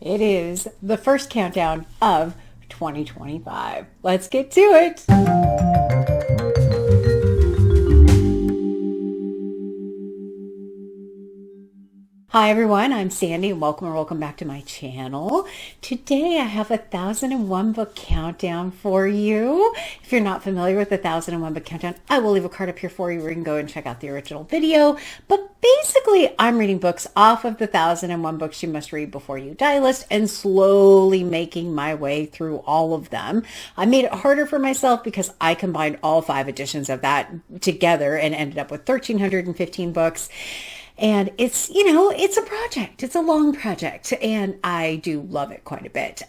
It is the first countdown of 2025. Let's get to it. Hi everyone, I'm Sandy and welcome back to my channel. Today I have a 1001 book countdown for you. If you're not familiar with the 1001 book countdown, I will leave a card up here for you where you can go and check out the original video. But basically I'm reading books off of the 1001 books you must read before you die list and slowly making my way through all of them. I made it harder for myself because I combined all 5 editions of that together and ended up with 1,315 books. And it's, it's a project. It's a long project, and I do love it quite a bit.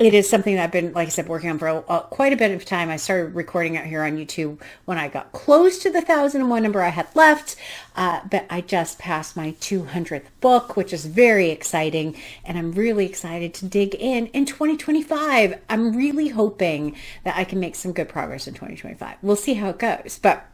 It is something that I've been, like I said, working on for quite a bit of time. I started recording out here on YouTube when I got close to the 1001 number I had left, but I just passed my 200th book, which is very exciting, and I'm really excited to dig in 2025. I'm really hoping that I can make some good progress in 2025. We'll see how it goes, but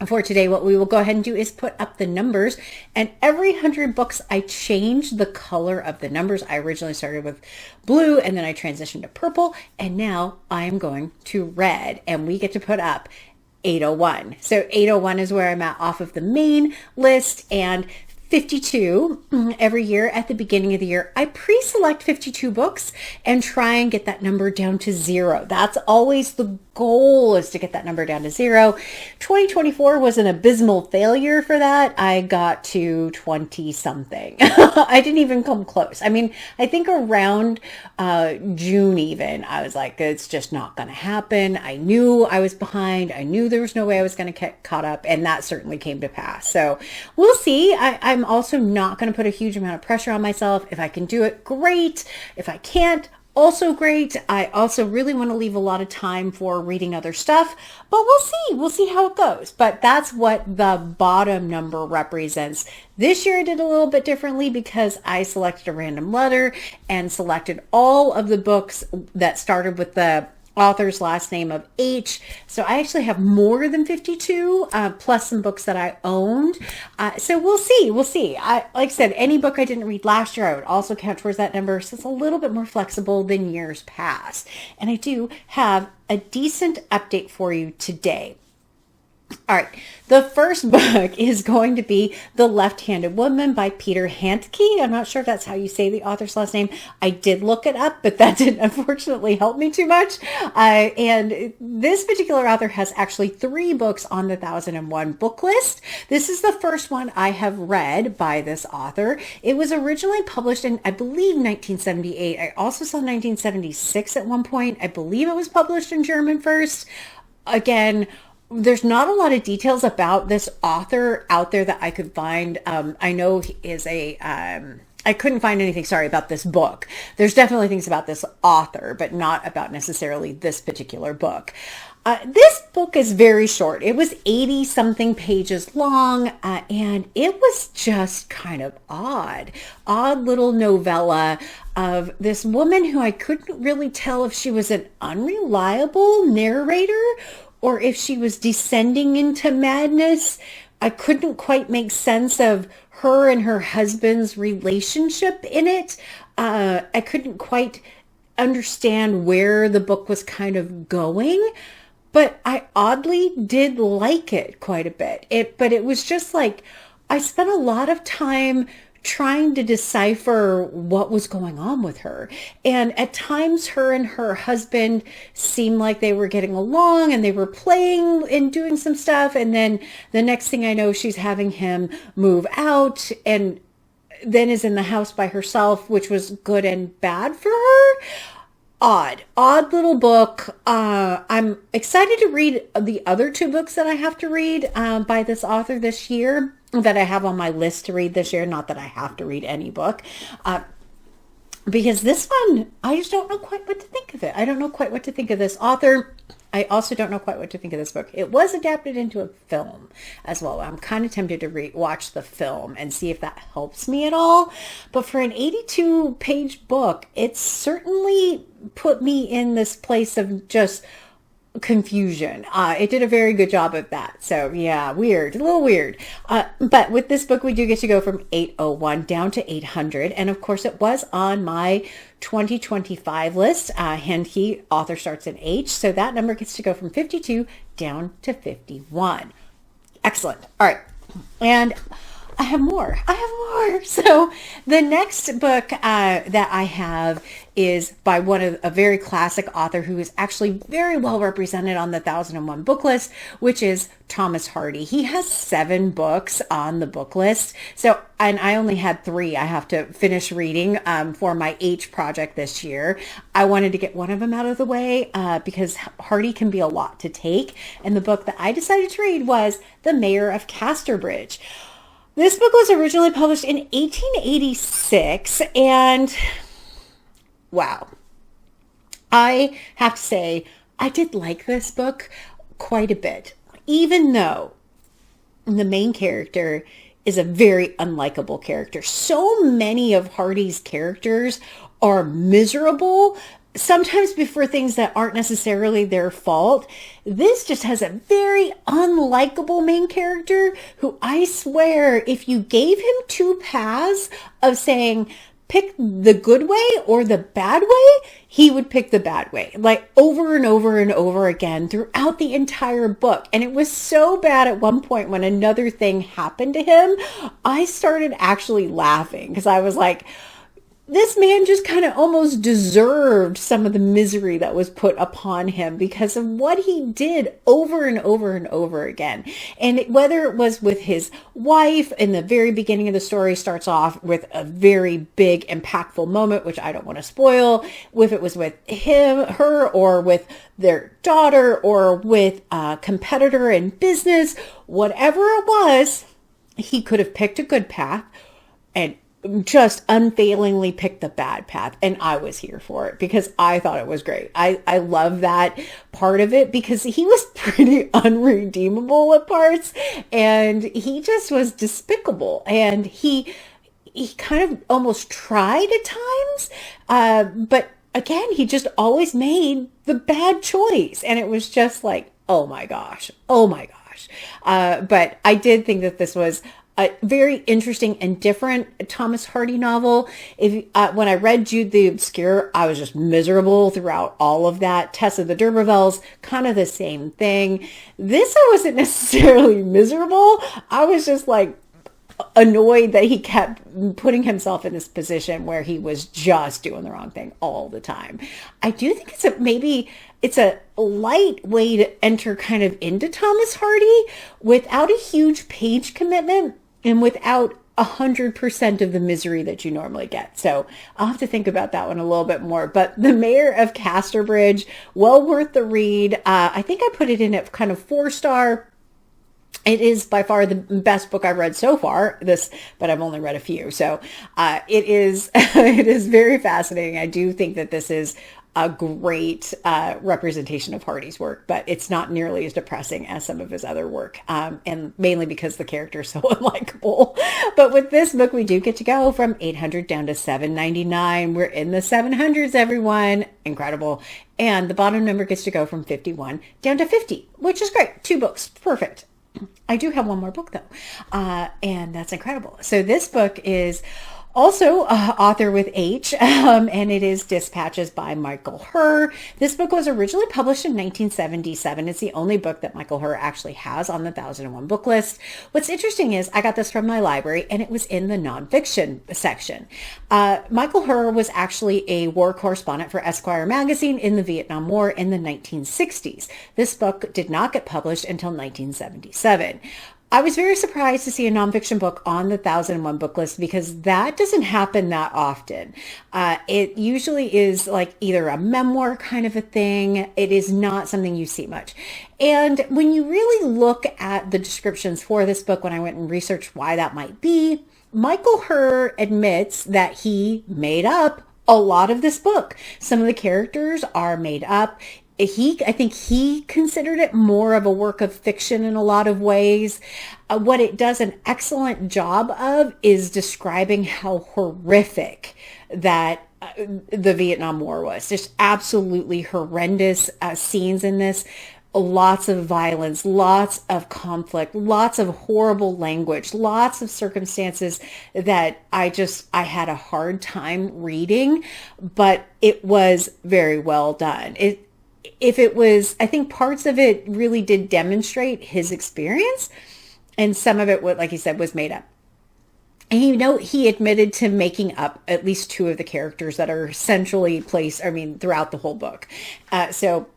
for today, what we will go ahead and do is put up the numbers, and every 100 books I change the color of the numbers. I originally started with blue and then I transitioned to purple, and now I am going to red, and we get to put up 801. So 801 is where I'm at off of the main list, and 52 every year at the beginning of the year. I pre-select 52 books and try and get that number down to 0. That's always the goal, is to get that number down to 0. 2024 was an abysmal failure for that. I got to 20 something. I didn't even come close. I mean, I think around June even, I was like, it's just not going to happen. I knew I was behind. I knew there was no way I was going to get caught up, and that certainly came to pass. So we'll see. I'm also not going to put a huge amount of pressure on myself. If I can do it, great. If I can't, also great. I also really want to leave a lot of time for reading other stuff, but we'll see. We'll see how it goes. But that's what the bottom number represents. This year I did a little bit differently because I selected a random letter and selected all of the books that started with the author's last name of H. So I actually have more than 52, plus some books that I owned. So we'll see. We'll see. Like I said, any book I didn't read last year, I would also count towards that number. So it's a little bit more flexible than years past. And I do have a decent update for you today. All right, the first book is going to be The Left-Handed Woman by Peter Handke. I'm not sure if that's how you say the author's last name. I did look it up, but that didn't unfortunately help me too much. And this particular author has actually 3 books on the 1001 book list. This is the first one I have read by this author. It was originally published in, I believe, 1978. I also saw 1976 at one point. I believe it was published in German first. Again, there's not a lot of details about this author out there that I could find. I know he is I couldn't find anything, about this book. There's definitely things about this author, but not about necessarily this particular book. This book is very short. It was 80 something pages long, and it was just kind of odd little novella of this woman who I couldn't really tell if she was an unreliable narrator or if she was descending into madness. I couldn't quite make sense of her and her husband's relationship in it. I couldn't quite understand where the book was kind of going, but I oddly did like it quite a bit. But it was just like, I spent a lot of time trying to decipher what was going on with her. And at times her and her husband seemed like they were getting along and they were playing and doing some stuff. And then the next thing I know, she's having him move out and then is in the house by herself, which was good and bad for her. Odd little book. I'm excited to read the other 2 books that I have to read by this author this year, that I have on my list to read this year. Not that I have to read any book, because this one, I just don't know quite what to think of it. I don't know quite what to think of this author. I also don't know quite what to think of this book. It was adapted into a film as well. I'm kind of tempted to watch the film and see if that helps me at all. But for an 82-page book, it certainly put me in this place of just confusion. It did a very good job of that. So yeah, weird, a little weird. But with this book, we do get to go from 801 down to 800. And of course, it was on my 2025 list. And author starts in H. So that number gets to go from 52 down to 51. Excellent. All right. And I have more. So the next book that I have is by a very classic author who is actually very well represented on the 1001 book list, which is Thomas Hardy. He has 7 books on the book list. So, and I only had 3 I have to finish reading for my H project this year. I wanted to get one of them out of the way because Hardy can be a lot to take. And the book that I decided to read was The Mayor of Casterbridge. This book was originally published in 1886, and wow, I have to say, I did like this book quite a bit, even though the main character is a very unlikable character. So many of Hardy's characters are miserable, sometimes for things that aren't necessarily their fault. This just has a very unlikable main character who, I swear, if you gave him 2 paths of saying, pick the good way or the bad way, he would pick the bad way, like over and over and over again throughout the entire book. And it was so bad at one point when another thing happened to him, I started actually laughing because I was like, this man just kind of almost deserved some of the misery that was put upon him because of what he did over and over and over again. And whether it was with his wife in the very beginning of the story, starts off with a very big, impactful moment, which I don't want to spoil. If it was with her, or with their daughter, or with a competitor in business, whatever it was, he could have picked a good path and just unfailingly picked the bad path. And I was here for it because I thought it was great. I love that part of it because he was pretty unredeemable at parts, and he just was despicable, and he kind of almost tried at times, but again, he just always made the bad choice, and it was just like, oh my gosh. But I did think that this was a very interesting and different Thomas Hardy novel. When I read Jude the Obscure, I was just miserable throughout all of that. Tess of the D'Urbervilles, kind of the same thing. This, I wasn't necessarily miserable. I was just like annoyed that he kept putting himself in this position where he was just doing the wrong thing all the time. I do think it's a light way to enter kind of into Thomas Hardy without a huge page commitment and without 100% of the misery that you normally get. So I'll have to think about that one a little bit more. But The Mayor of Casterbridge, well worth the read. I think I put it in at kind of 4-star. It is by far the best book I've read so far, but I've only read a few. So it is very fascinating. I do think that this is a great representation of Hardy's work, but it's not nearly as depressing as some of his other work, and mainly because the character is so unlikable. But with this book, we do get to go from 800 down to 799. We're in the 700s, everyone. Incredible. And the bottom number gets to go from 51 down to 50, which is great. 2 books. Perfect. I do have one more book though, and that's incredible. So this book is also author with H, and it is Dispatches by Michael Herr. This book was originally published in 1977. It's the only book that Michael Herr actually has on the 1001 book list. What's interesting is I got this from my library, and it was in the nonfiction section. Michael Herr was actually a war correspondent for Esquire magazine in the Vietnam War in the 1960s. This book did not get published until 1977. I was very surprised to see a nonfiction book on the 1001 book list because that doesn't happen that often. It usually is like either a memoir kind of a thing. It is not something you see much. And when you really look at the descriptions for this book, when I went and researched why that might be, Michael Herr admits that he made up a lot of this book. Some of the characters are made up. I think he considered it more of a work of fiction in a lot of ways. What it does an excellent job of is describing how horrific that the Vietnam War was. Just absolutely horrendous scenes in this. Lots of violence, lots of conflict, lots of horrible language, lots of circumstances that I had a hard time reading, but it was very well done. I think parts of it really did demonstrate his experience, and some of it, like he said, was made up. And he admitted to making up at least two of the characters that are centrally placed, throughout the whole book. So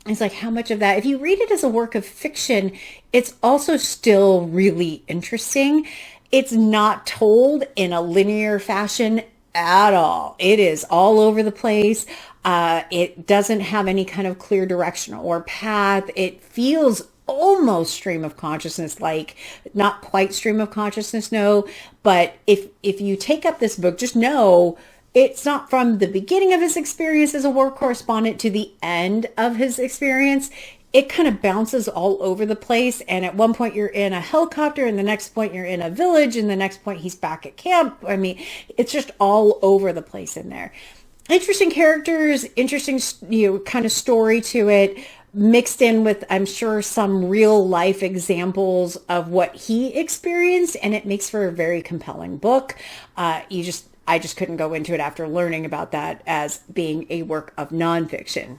it's like, how much of that, if you read it as a work of fiction, it's also still really interesting. It's not told in a linear fashion at all. It is all over the place. It doesn't have any kind of clear direction or path. It feels almost stream of consciousness, like not quite stream of consciousness, no. But if you take up this book, just know it's not from the beginning of his experience as a war correspondent to the end of his experience. It kind of bounces all over the place. And at one point you're in a helicopter, and the next point you're in a village, and the next point he's back at camp. It's just all over the place in there. Interesting characters, interesting, kind of story to it, mixed in with, I'm sure, some real life examples of what he experienced. And it makes for a very compelling book. I just couldn't go into it after learning about that as being a work of nonfiction.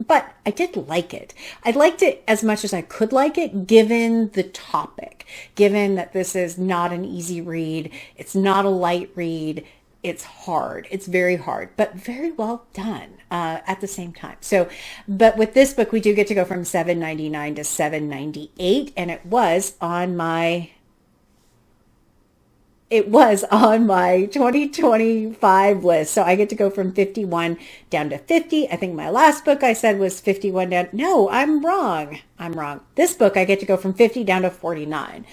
But I did like it. I liked it as much as I could like it, given the topic, given that this is not an easy read. It's not a light read. It's hard. It's very hard, but very well done at the same time. So, but with this book, we do get to go from $7.99 to $7.98, and it was on my 2025 list. So I get to go from 51 down to 50. I think my last book I said was 51 down. No, I'm wrong. This book, I get to go from 50 down to 49.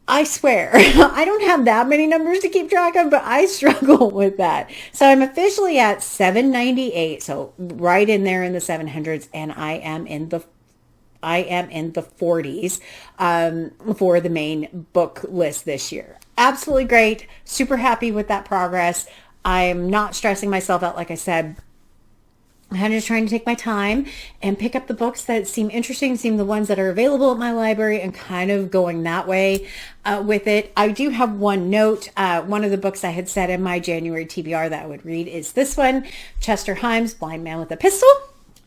I swear, I don't have that many numbers to keep track of, but I struggle with that. So I'm officially at 798. So right in there in the 700s, and I am in the 40s for the main book list this year. Absolutely great. Super happy with that progress. I'm not stressing myself out, like I said. I'm just trying to take my time and pick up the books that seem interesting, seem the ones that are available at my library, and kind of going that way with it. I do have one note. One of the books I had said in my January TBR that I would read is this one, Chester Himes' Blind Man with a Pistol.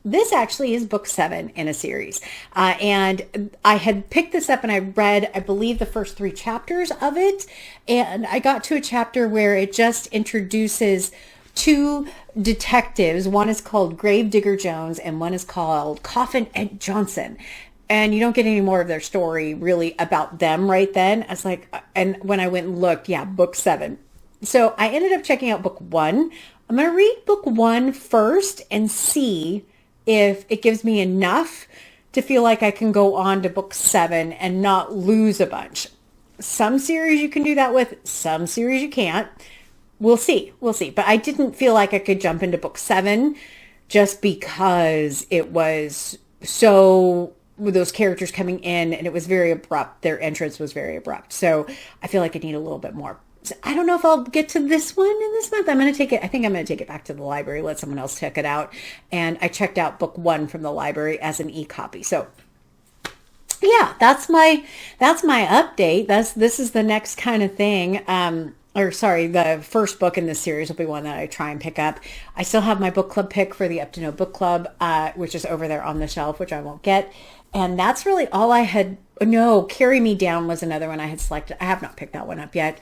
This actually is book 7 in a series. And I had picked this up and I read, I believe, the first 3 chapters of it. And I got to a chapter where it just introduces 2 detectives. One is called Gravedigger Jones and one is called Coffin Ed Johnson. And you don't get any more of their story really about them right then. I was like, and when I went and looked, yeah, book 7. So I ended up checking out book 1. I'm going to read book 1 first and see if it gives me enough to feel like I can go on to book 7 and not lose a bunch. Some series you can do that with, some series you can't. We'll see. But I didn't feel like I could jump into book 7 just because it was so, with those characters coming in, and it was very abrupt. Their entrance was very abrupt. So I feel like I need a little bit more. So I don't know if I'll get to this one in this month. I think I'm going to take it back to the library, let someone else check it out. And I checked out book 1 from the library as an e-copy. So yeah, that's my update. This is the next kind of thing. The first book in this series will be one that I try and pick up. I still have my book club pick for the Up to No Book Club, which is over there on the shelf, which I won't get. And that's really all I had. No, Carry Me Down was another one I had selected. I have not picked that one up yet.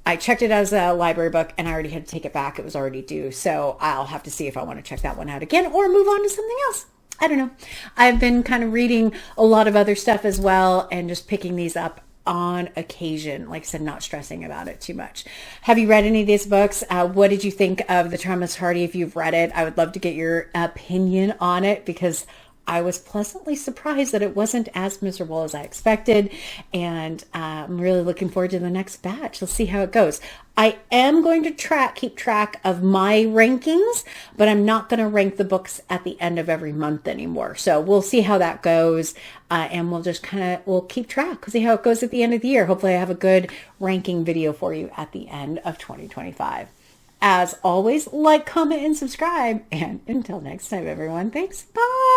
I checked it as a library book and I already had to take it back. It was already due. So I'll have to see if I want to check that one out again or move on to something else. I don't know. I've been kind of reading a lot of other stuff as well and just picking these up on occasion. Like I said, not stressing about it too much. Have you read any of these books? What did you think of The Traumless Hardy? If you've read it, I would love to get your opinion on it because I was pleasantly surprised that it wasn't as miserable as I expected. And I'm really looking forward to the next batch. Let's see how it goes. I am going to keep track of my rankings, but I'm not going to rank the books at the end of every month anymore. So we'll see how that goes. And we'll just we'll keep track. We'll see how it goes at the end of the year. Hopefully I have a good ranking video for you at the end of 2025. As always, like, comment, and subscribe. And until next time, everyone, thanks. Bye.